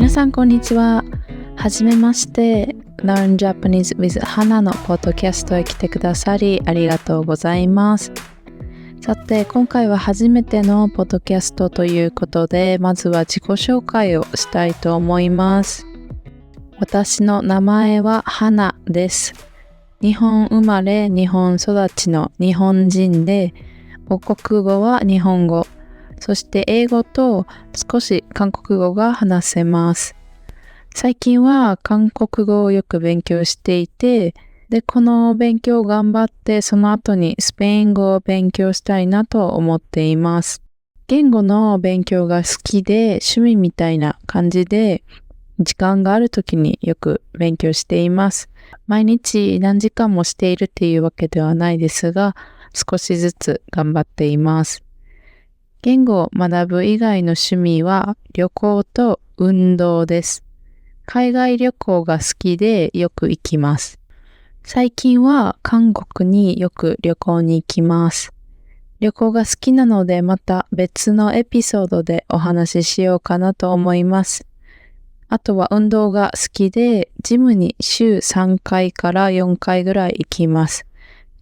皆さんこんにちは。はじめまして。Learn Japanese with Hana のポッドキャストへ来てくださりありがとうございます。さて、今回は初めてのポッドキャストということで、まずは自己紹介をしたいと思います。私の名前はHanaです。日本生まれ、日本育ちの日本人で、母国語は日本語、そして英語と少し韓国語が話せます。最近は韓国語をよく勉強していて、で、この勉強を頑張ってその後にスペイン語を勉強したいなと思っています。言語の勉強が好きで趣味みたいな感じで時間がある時によく勉強しています。毎日何時間もしているっていうわけではないですが、少しずつ頑張っています。言語を学ぶ以外の趣味は旅行と運動です。海外旅行が好きでよく行きます。最近は韓国によく旅行に行きます。旅行が好きなのでまた別のエピソードでお話ししようかなと思います。あとは運動が好きでジムに週3回から4回ぐらい行きます。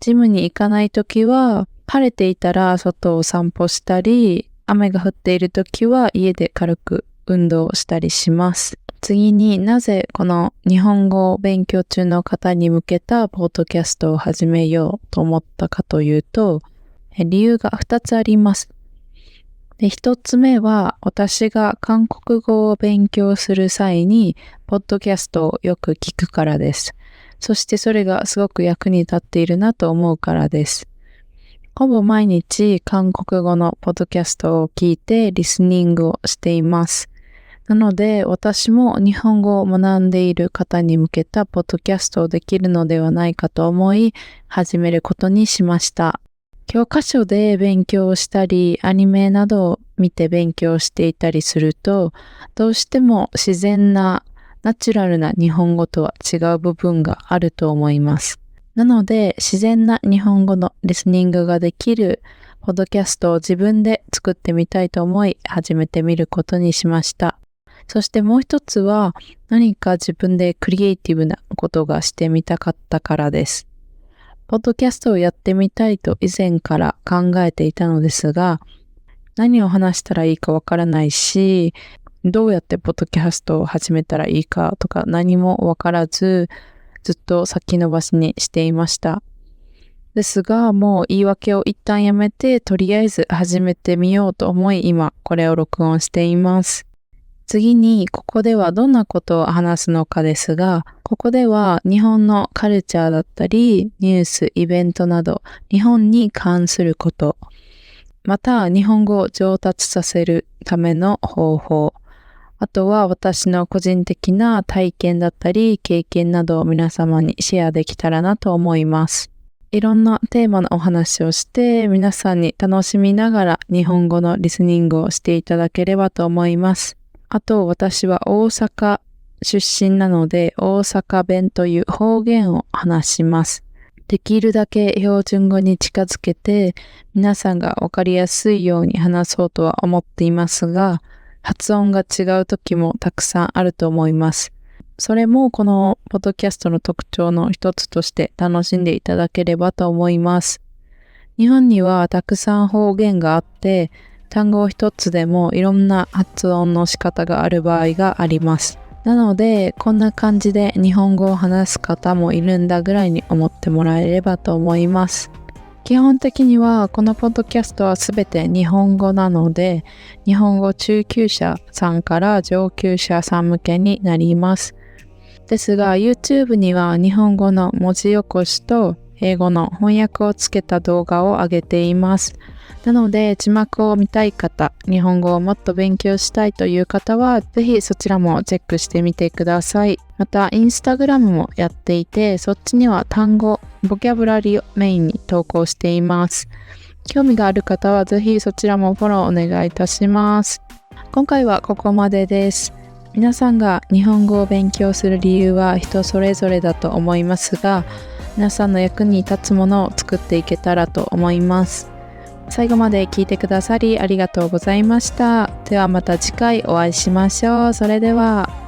ジムに行かないときは晴れていたら外を散歩したり、雨が降っているときは家で軽く運動したりします。次になぜこの日本語を勉強中の方に向けたポッドキャストを始めようと思ったかというと、理由が2つあります。で、1つ目は私が韓国語を勉強する際にポッドキャストをよく聞くからです。そしてそれがすごく役に立っているなと思うからです。ほぼ毎日韓国語のポッドキャストを聞いてリスニングをしています。なので私も日本語を学んでいる方に向けたポッドキャストをできるのではないかと思い始めることにしました。教科書で勉強したりアニメなどを見て勉強していたりするとどうしても自然なナチュラルな日本語とは違う部分があると思います。なので自然な日本語のリスニングができるポッドキャストを自分で作ってみたいと思い始めてみることにしました。そしてもう一つは何か自分でクリエイティブなことがしてみたかったからです。ポッドキャストをやってみたいと以前から考えていたのですが、何を話したらいいかわからないし、どうやってポッドキャストを始めたらいいかとか何もわからず、ずっと先延ばしにしていました。ですが、もう言い訳を一旦やめて、とりあえず始めてみようと思い、今これを録音しています。次に、ここではどんなことを話すのかですが、ここでは日本のカルチャーだったり、ニュース、イベントなど、日本に関すること、また日本語を上達させるための方法、あとは私の個人的な体験だったり経験などを皆様にシェアできたらなと思います。いろんなテーマのお話をして皆さんに楽しみながら日本語のリスニングをしていただければと思います。あと私は大阪出身なので大阪弁という方言を話します。できるだけ標準語に近づけて皆さんがわかりやすいように話そうとは思っていますが、発音が違う時もたくさんあると思います。それもこのポッドキャストの特徴の一つとして楽しんでいただければと思います。日本にはたくさん方言があって、単語一つでもいろんな発音の仕方がある場合があります。なので、こんな感じで日本語を話す方もいるんだぐらいに思ってもらえればと思います。基本的にはこのポッドキャストはすべて日本語なので、日本語中級者さんから上級者さん向けになります。ですが YouTube には日本語の文字起こしと英語の翻訳をつけた動画を上げています。なので字幕を見たい方、日本語をもっと勉強したいという方はぜひそちらもチェックしてみてください。またインスタグラムもやっていて、そっちには単語、ボキャブラリーをメインに投稿しています。興味がある方はぜひそちらもフォローお願いいたします。今回はここまでです。皆さんが日本語を勉強する理由は人それぞれだと思いますが、皆さんの役に立つものを作っていけたらと思います。最後まで聞いてくださりありがとうございました。ではまた次回お会いしましょう。それでは。